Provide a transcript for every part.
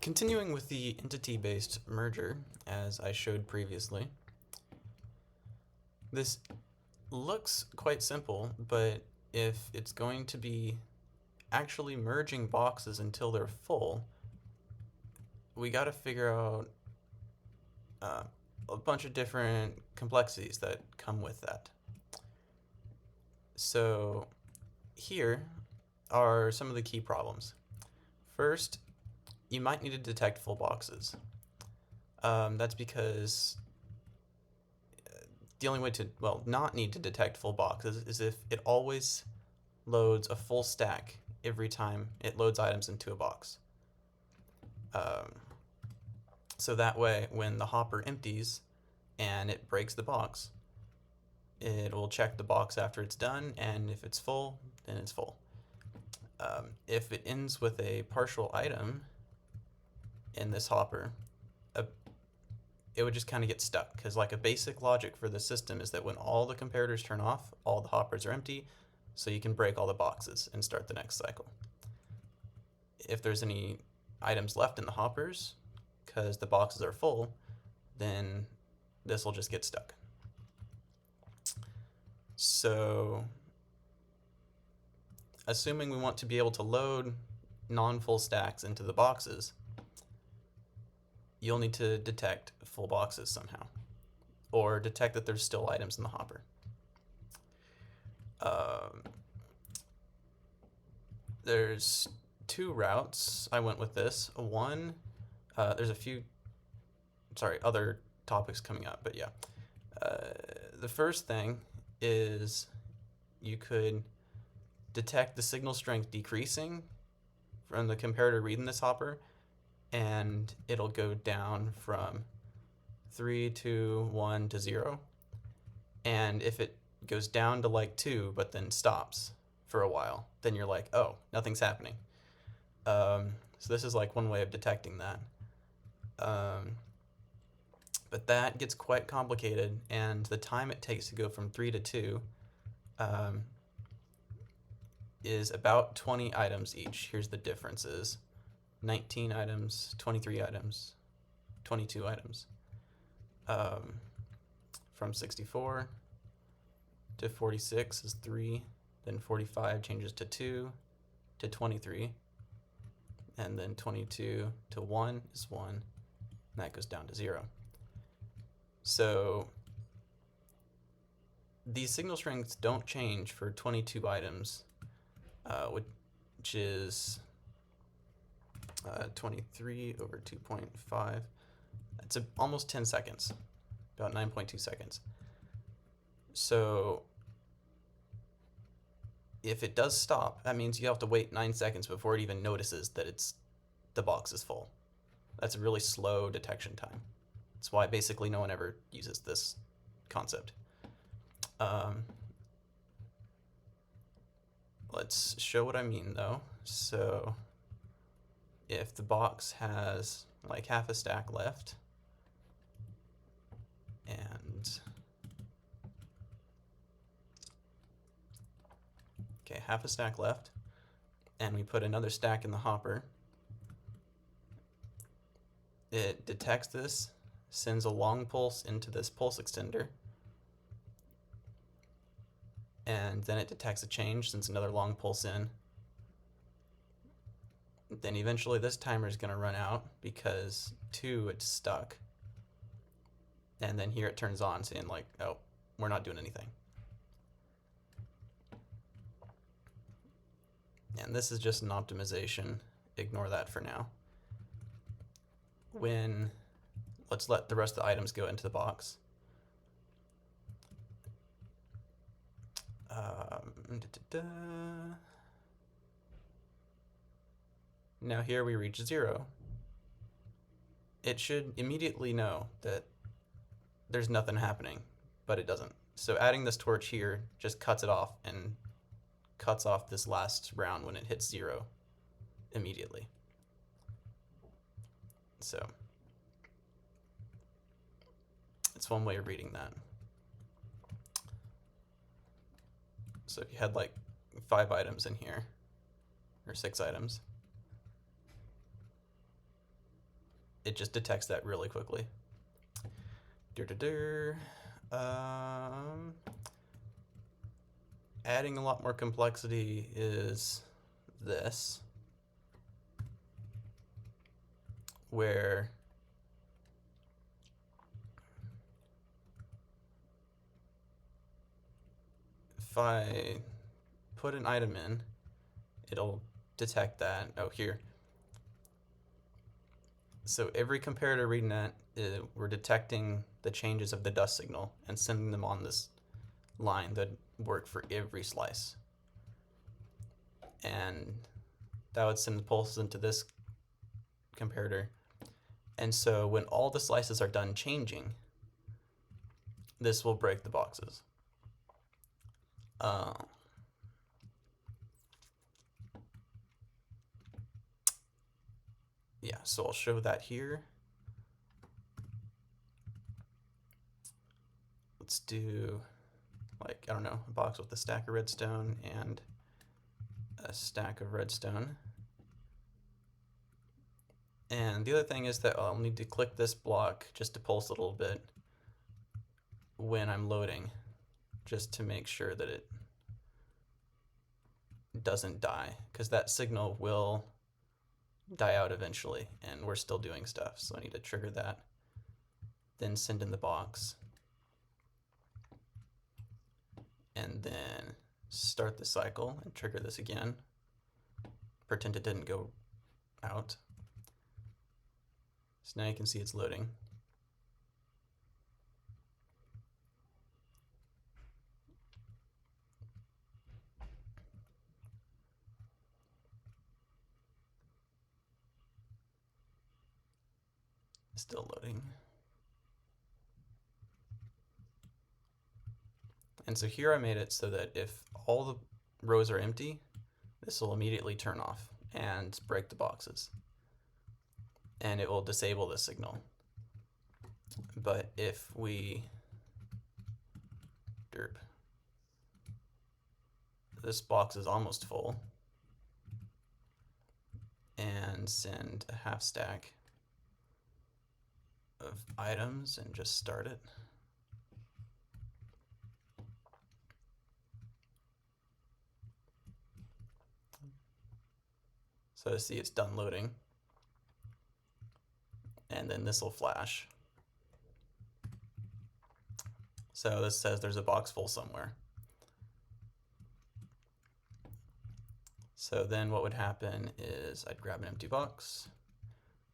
Continuing with the entity-based merger, as I showed previously, this looks quite simple, but if it's going to be actually merging boxes until they're full, we got to figure out uh, a bunch of different complexities that come with that. So here are some of the key problems. First, you might need to detect full boxes. That's because the only way to, well, not need to detect full boxes is if it always loads a full stack every time it loads items into a box. Um, so that way, when the hopper empties and it breaks the box, it will check the box after it's done, and if it's full, then it's full. If it ends with a partial item in this hopper, it would just kind of get stuck, because like a basic logic for the system is that when all the comparators turn off, all the hoppers are empty, so you can break all the boxes and start the next cycle. If there's any items left in the hoppers, because the boxes are full, then this will just get stuck. So assuming we want to be able to load non-full stacks into the boxes, you'll need to detect full boxes somehow, or detect that there's still items in the hopper. There's two routes I went with this. One, there's a few, other topics coming up, but yeah. The first thing is you could detect the signal strength decreasing from the comparator reading this hopper, and it'll go down from 3 to 1 to 0. And if it goes down to like 2 but then stops for a while, then you're like, oh, nothing's happening. So this is like one way of detecting that. But that gets quite complicated, and the time it takes to go from 3 to 2 is about 20 items each. Here's the differences: 19 items, 23 items, 22 items. From 64 to 46 is 3, then 45 changes to 2, to 23, and then 22 to 1 is 1, and that goes down to 0. So these signal strengths don't change for 22 items, which is 23 over 2.5. It's almost 10 seconds, about 9.2 seconds. So if it does stop, that means you have to wait 9 seconds before it even notices that the box is full. That's a really slow detection time. That's why basically no one ever uses this concept. Let's show what I mean though. So if the box has like half a stack left, and okay, half a stack left, and we put another stack in the hopper, it detects this, sends a long pulse into this pulse extender, and then it detects a change, sends another long pulse in. Then eventually this timer is going to run out because 2, it's stuck. And then here it turns on saying like, oh, we're not doing anything. And this is just an optimization. Ignore that for now. Let's let the rest of the items go into the box. Now here we reach 0. It should immediately know that there's nothing happening, but it doesn't. So adding this torch here just cuts it off and cuts off this last round when it hits 0 immediately. So it's one way of reading that. So if you had like 5 items in here, or 6 items, it just detects that really quickly. Adding a lot more complexity is this, where if I put an item in, it'll detect that. Oh, here. So every comparator readnet, we're detecting the changes of the dust signal and sending them on this line that work for every slice. And that would send the pulses into this comparator. And so when all the slices are done changing, this will break the boxes. Yeah, so I'll show that here. Let's do, like, I don't know, a box with a stack of redstone and a stack of redstone. And the other thing is that I'll need to click this block just to pulse a little bit when I'm loading, just to make sure that it doesn't die, because that signal will die out eventually, and we're still doing stuff. So I need to trigger that, then send in the box, and then start the cycle and trigger this again. Pretend it didn't go out. So now you can see it's loading. Still loading. And so here I made it so that if all the rows are empty, this will immediately turn off and break the boxes. And it will disable the signal. But if we this box is almost full, and send a half stack of items and just start it. So see, it's done loading, and then this will flash. So this says there's a box full somewhere. So then what would happen is I'd grab an empty box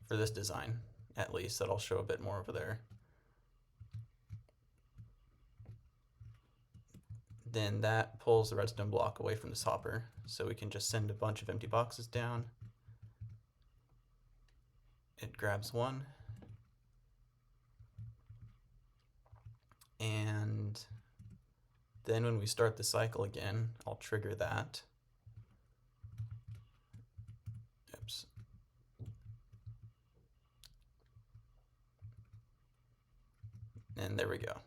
for this design, at least. That'll show a bit more over there. Then that pulls the redstone block away from this hopper, so we can just send a bunch of empty boxes down. It grabs one, and then when we start the cycle again, I'll trigger that. Oops. And there we go.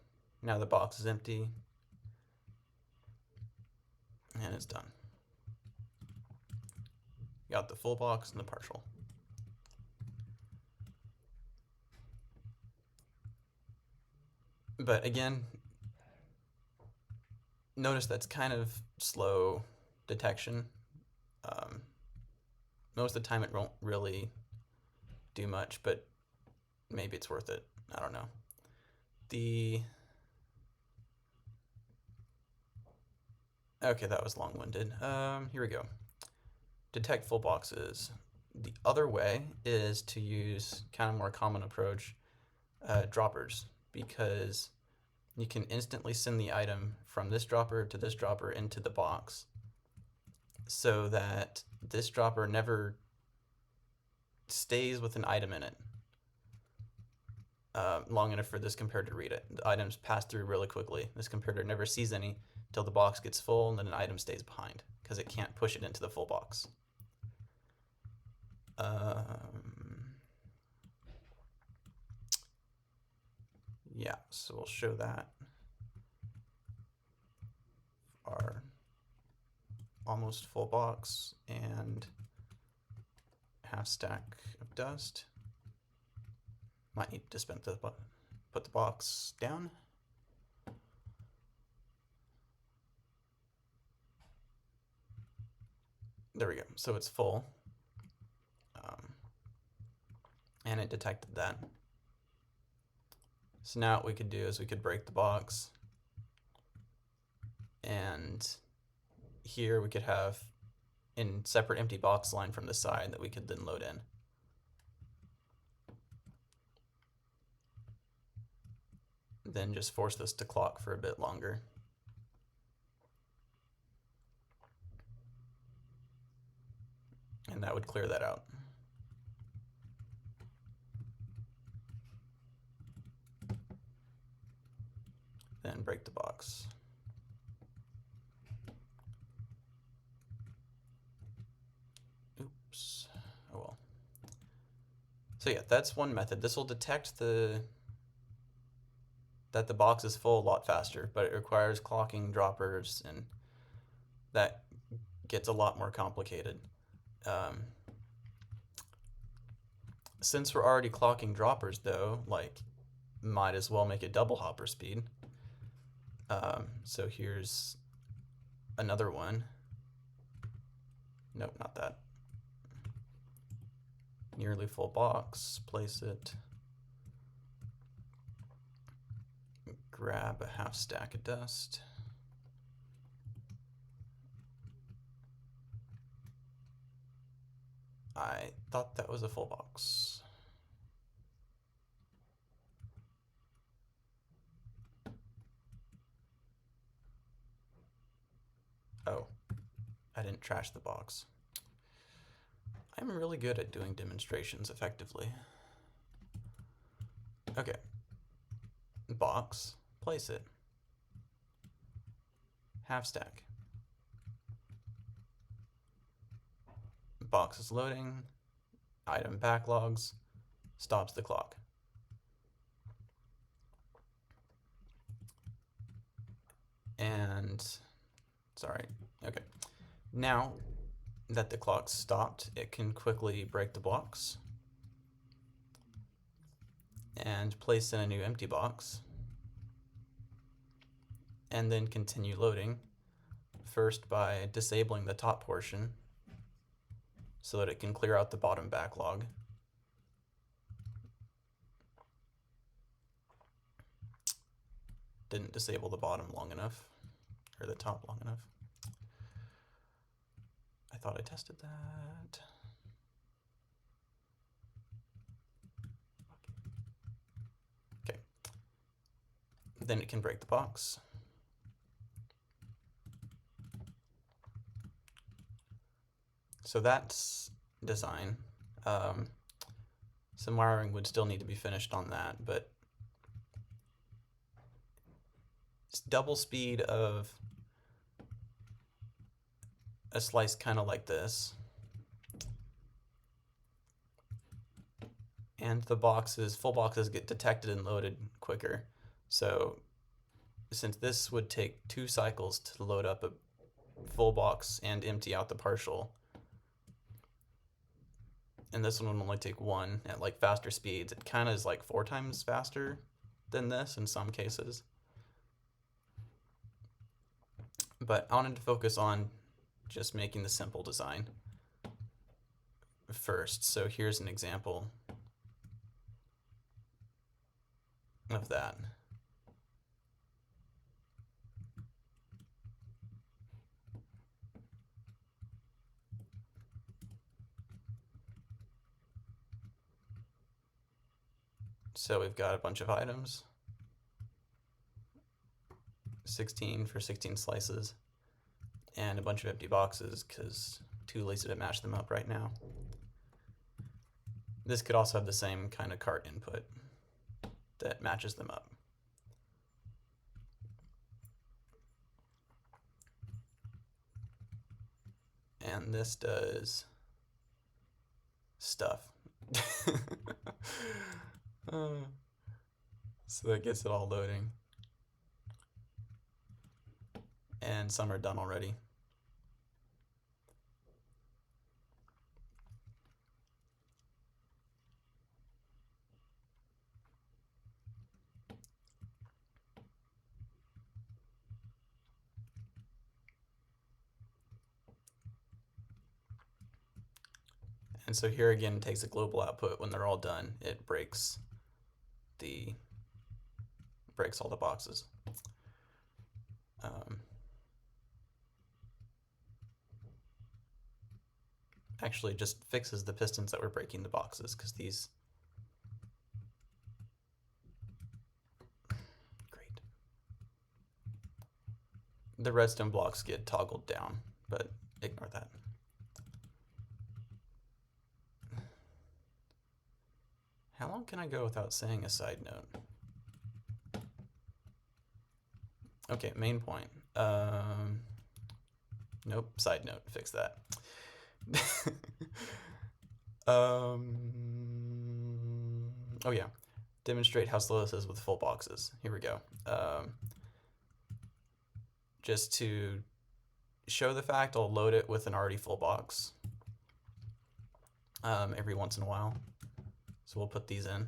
Now the box is empty, and it's done. Got the full box and the partial. But again, notice that's kind of slow detection. Most of the time it won't really do much, but maybe it's worth it. I don't know. Okay, that was long-winded. Here we go. Detect full boxes. The other way is to use kind of more common approach, droppers, because you can instantly send the item from this dropper to this dropper into the box, so that this dropper never stays with an item in it long enough for this comparator to read it. The items pass through really quickly. This comparator never sees any until the box gets full, and then an item stays behind because it can't push it into the full box. Yeah, so we'll show that. Our almost full box and half stack of dust. Might need to put the box down. There we go. So it's full. And it detected that. So now what we could do is we could break the box. And here we could have a separate empty box line from the side that we could then load in. Then just force this to clock for a bit longer. And that would clear that out. Then break the box. Oops. Oh well. So yeah, that's one method. This will detect that the box is full a lot faster, but it requires clocking droppers, and that gets a lot more complicated. Since we're already clocking droppers though, like, might as well make it double hopper speed. So here's another one. Nope, not that. Nearly full box, place it. Grab a half stack of dust. I thought that was a full box. Oh, I didn't trash the box. I'm really good at doing demonstrations effectively. Okay. Box, place it. Half stack. Box is loading. Item backlogs. Stops the clock. And, sorry, okay. Now that the clock stopped, it can quickly break the box and place in a new empty box, and then continue loading, first by disabling the top portion so that it can clear out the bottom backlog. Didn't disable the bottom long enough, or the top long enough. I thought I tested that. Okay. Then it can break the box. So that's design. Some wiring would still need to be finished on that, but it's double speed of a slice kind of like this. And the full boxes get detected and loaded quicker. So since this would take 2 cycles to load up a full box and empty out the partial, and this one would only take 1 at like faster speeds, it kind of is like 4 times faster than this in some cases. But I wanted to focus on just making the simple design first. So here's an example of that. So we've got a bunch of items, 16 for 16 slices, and a bunch of empty boxes because too lazy to match them up right now. This could also have the same kind of cart input that matches them up. And this does stuff. So that gets it all loading. And some are done already. And so here again, it takes a global output. When they're all done, it breaks all the boxes. Actually, just fixes the pistons that were breaking the boxes, because these... Great. The redstone blocks get toggled down, but ignore that. How long can I go without saying a side note? Okay, main point. Nope, side note, fix that. Oh yeah, demonstrate how slow this is with full boxes. Here we go. Just to show the fact, I'll load it with an already full box every once in a while. So we'll put these in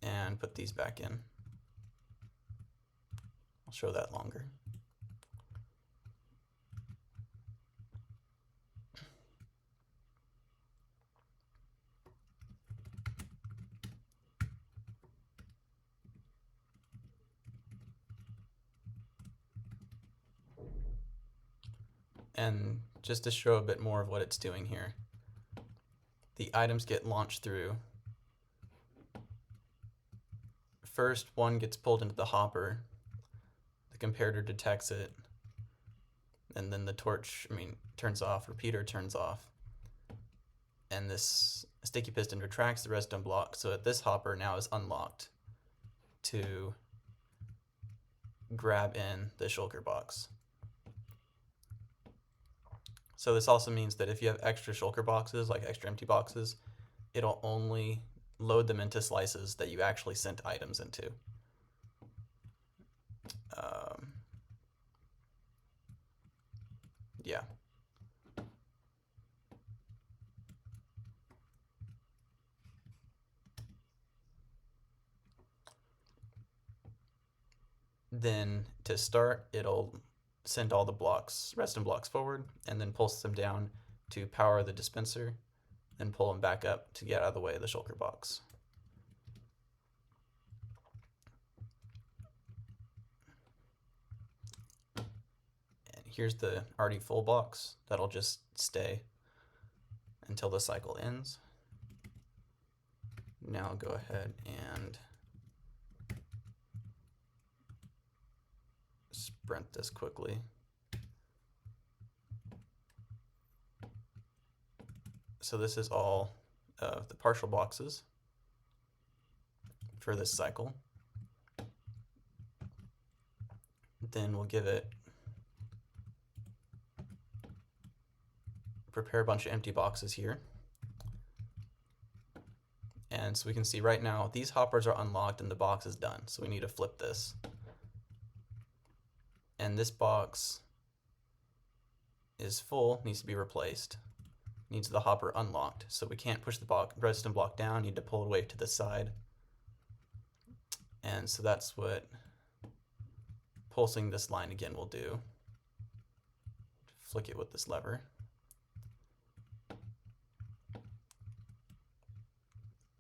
and put these back in. I'll show that longer. And just to show a bit more of what it's doing here, the items get launched through. First, one gets pulled into the hopper. The comparator detects it, and then the torch, turns off, repeater turns off. And this sticky piston retracts the redstone block so that this hopper now is unlocked to grab in the shulker box. So this also means that if you have extra shulker boxes, like extra empty boxes, it'll only load them into slices that you actually sent items into. Yeah. Then to start, it'll send all the blocks, redstone blocks forward, and then pulse them down to power the dispenser, then pull them back up to get out of the way of the shulker box. And here's the already full box. That'll just stay until the cycle ends. Now I'll go ahead and sprint this quickly. So this is all of the partial boxes for this cycle. Then we'll give it, prepare a bunch of empty boxes here. And so we can see right now these hoppers are unlocked and the box is done. So we need to flip this. And this box is full, needs to be replaced. Needs the hopper unlocked. So we can't push the redstone block down, need to pull it away to the side. And so that's what pulsing this line again will do. Flick it with this lever.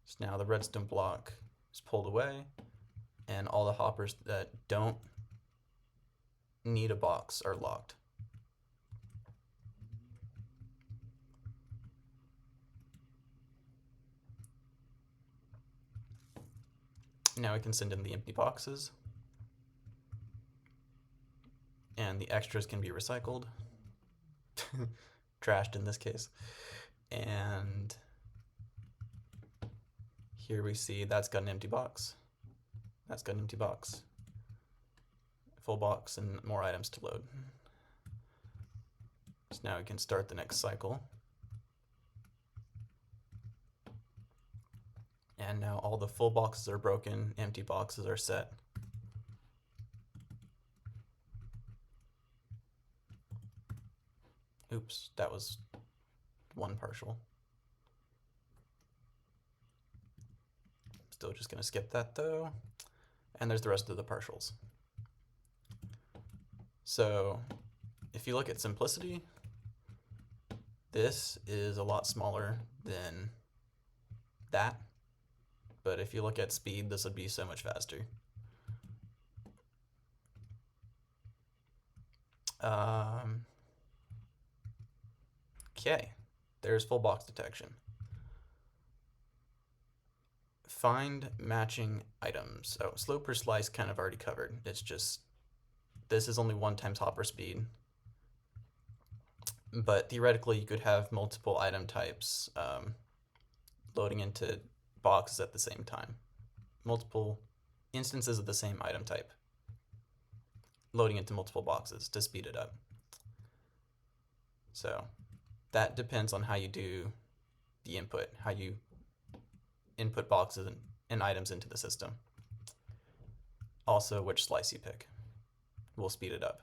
So now the redstone block is pulled away, and all the hoppers that don't need a box are locked. Now we can send in the empty boxes, and the extras can be recycled. Trashed in this case. And here we see that's got an empty box. That's got an empty box. Full box and more items to load. So now we can start the next cycle. And now all the full boxes are broken, empty boxes are set. Oops, that was one partial. Still just gonna skip that though. And there's the rest of the partials. So if you look at simplicity, this is a lot smaller than that, but if you look at speed, this would be so much faster. Okay, there's full box detection. Find matching items. Oh, slope per slice kind of already covered. It's just, this is only 1 times hopper speed. But theoretically, you could have multiple item types loading into boxes at the same time. Multiple instances of the same item type loading into multiple boxes to speed it up. So that depends on how you do the input, how you input boxes and items into the system. Also, which slice you pick will speed it up.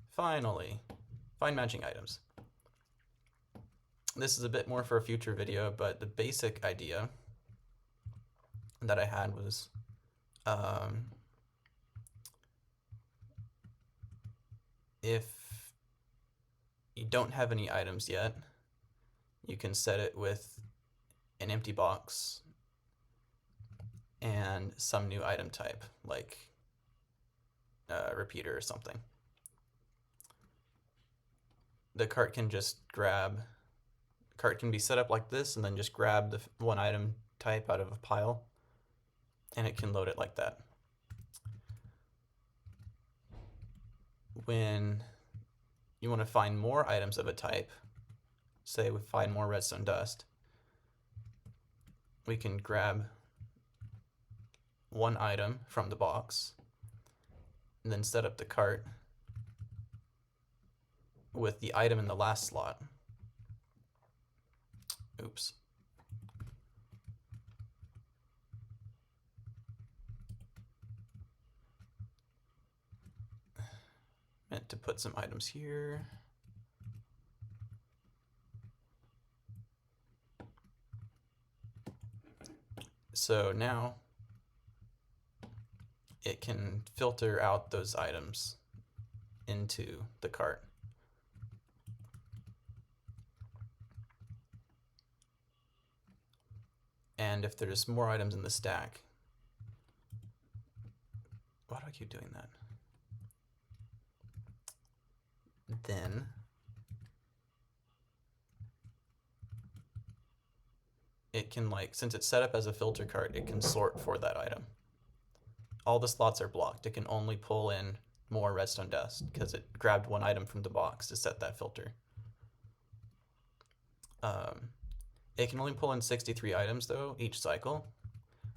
Finally, find matching items. This is a bit more for a future video, but the basic idea that I had was if you don't have any items yet, you can set it with an empty box and some new item type, like a repeater or something. The cart can be set up like this and then just grab the one item type out of a pile, and it can load it like that. When you want to find more items of a type, say we find more redstone dust, we can grab one item from the box and then set up the cart with the item in the last slot. Oops. Meant to put some items here. So now it can filter out those items into the cart. And if there's more items in the stack, why do I keep doing that? Then it can, like, since it's set up as a filter cart, it can sort for that item. All the slots are blocked. It can only pull in more redstone dust because it grabbed one item from the box to set that filter. It can only pull in 63 items though each cycle,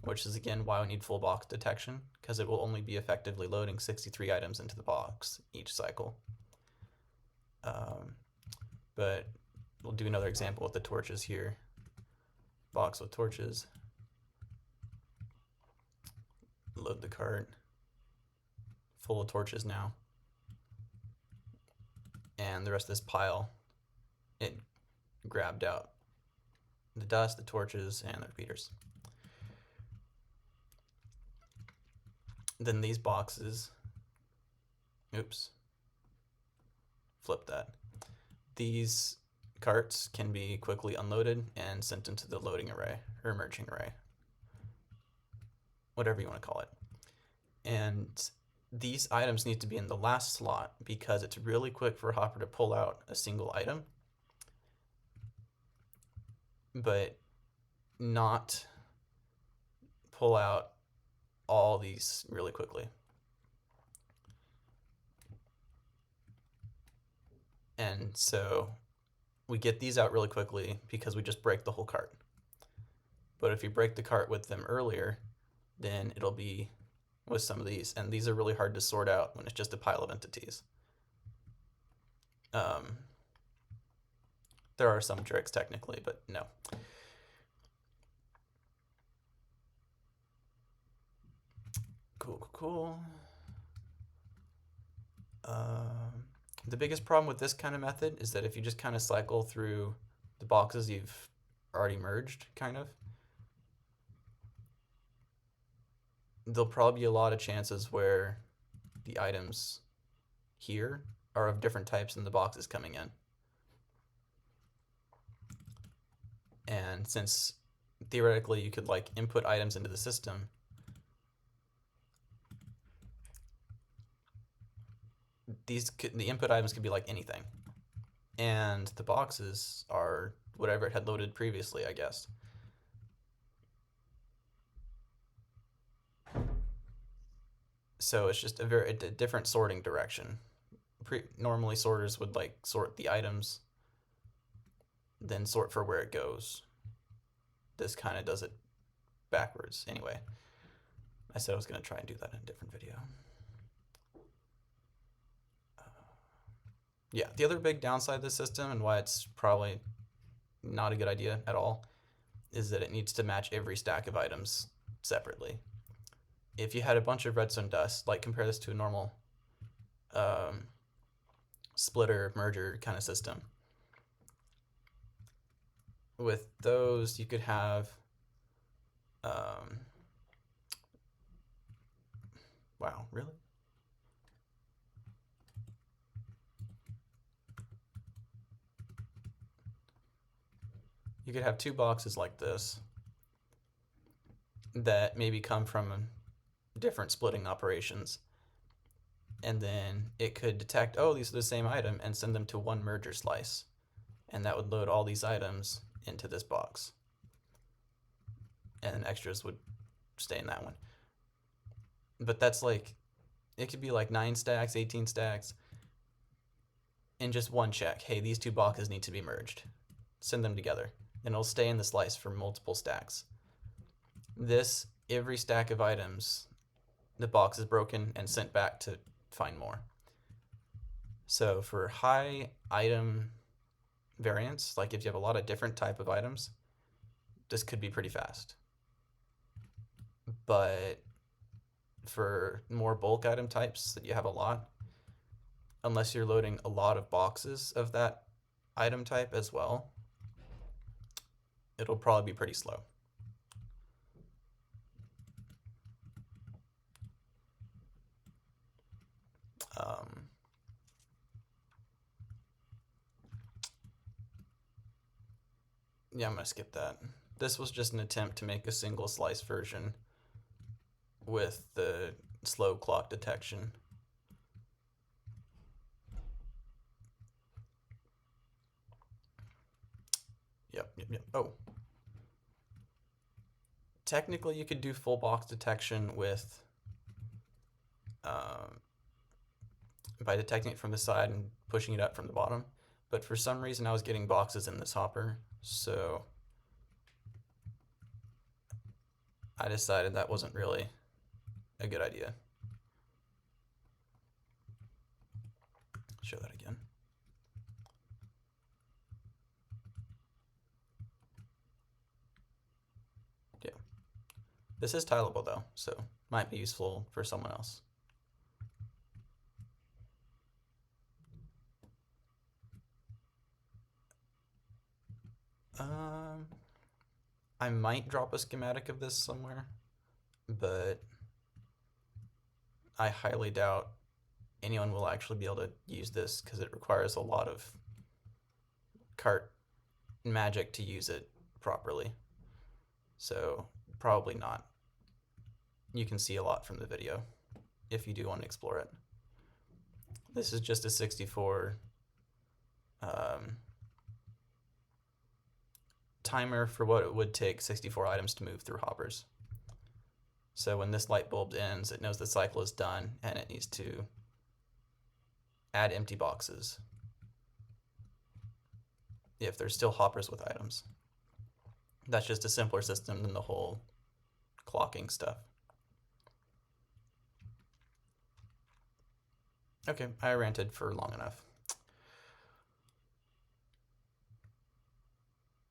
which is again why we need full box detection, because it will only be effectively loading 63 items into the box each cycle. But we'll do another example with the torches here. Box with torches. Load the cart. Full of torches now. And the rest of this pile, it grabbed out the dust, the torches, and the repeaters. Then these boxes, oops, flip that. These carts can be quickly unloaded and sent into the loading array or merging array, whatever you want to call it. And these items need to be in the last slot because it's really quick for Hopper to pull out a single item, but not pull out all these really quickly. And so we get these out really quickly because we just break the whole cart. But if you break the cart with them earlier, then it'll be with some of these, and these are really hard to sort out when it's just a pile of entities. There are some tricks technically, but no. Cool. The biggest problem with this kind of method is that if you just kind of cycle through the boxes you've already merged, kind of, there'll probably be a lot of chances where the items here are of different types than the boxes coming in. And since theoretically you could like input items into the system, the input items could be like anything, and the boxes are whatever it had loaded previously, I guess. So it's just a different sorting direction. Normally sorters would like sort the items, then sort for where it goes. This kind of does it backwards. Anyway, I said I was going to try and do that in a different video. Yeah, the other big downside of this system, and why it's probably not a good idea at all, is that it needs to match every stack of items separately. If you had a bunch of redstone dust, like compare this to a normal splitter merger kind of system, with those you could have wow, really? You could have two boxes like this that maybe come from different splitting operations, and then it could detect, oh, these are the same item, and send them to one merger slice, and that would load all these items into this box, and then extras would stay in that one. But that's like, it could be like 9 stacks, 18 stacks, in just one check. Hey, these two boxes need to be merged. Send them together, and it'll stay in the slice for multiple stacks. This, every stack of items, the box is broken and sent back to find more. So for high item variance, like if you have a lot of different type of items, this could be pretty fast. But for more bulk item types that you have a lot, unless you're loading a lot of boxes of that item type as well, it'll probably be pretty slow. Yeah, I'm gonna skip that. This was just an attempt to make a single slice version with the slow clock detection. Yep. Oh. Technically, you could do full box detection with by detecting it from the side and pushing it up from the bottom. But for some reason, I was getting boxes in this hopper, so I decided that wasn't really a good idea. Show that again. Yeah. This is tileable though, so might be useful for someone else. I might drop a schematic of this somewhere, but I highly doubt anyone will actually be able to use this because it requires a lot of cart magic to use it properly. So probably not. You can see a lot from the video if you do want to explore it. This is just a 64 timer for what it would take 64 items to move through hoppers. So when this light bulb ends, it knows the cycle is done and it needs to add empty boxes if there's still hoppers with items. That's just a simpler system than the whole clocking stuff. Okay, I ranted for long enough.